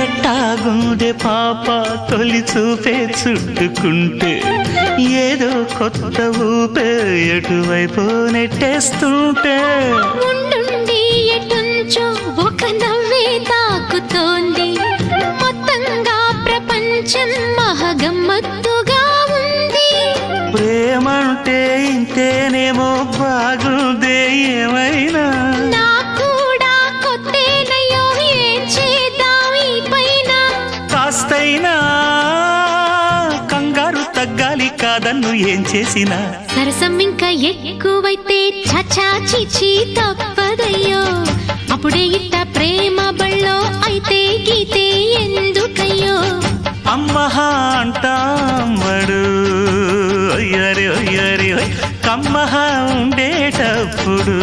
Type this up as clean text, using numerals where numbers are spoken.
ఎట్టాగుండే పాప తొలి చూపే చుట్టుకుంటే ఏదో కొత్త ఊపే ఎటువైపు నెట్టేస్తుంటే ఉండుండి ఎటుంచో ఒక నవ్వే తాకుతోంది మొత్తంగా ప్రపంచం మహగమ్మత్తుగా ఉంది ప్రేమంటే ఇంతేనేమో బాగుందే ఏమైనా కూడా కొత్తేనయ్యో ఏం చేద్దాం ఈ పైన కాస్తైనా కంగారు తగ్గాలి కాదన్ను ఏం చేసినా సరసం ఇంకా ఎక్కువైతే చచా చిచి తప్పదయ్యో అప్పుడే ఇట్ట ప్రేమ బళ్ళో అయితే గీతే ఎందుకయ్యో అమ్మహా అంటామడు అయ్యరే అయ్యరే కమ్మహా ఉండేటప్పుడు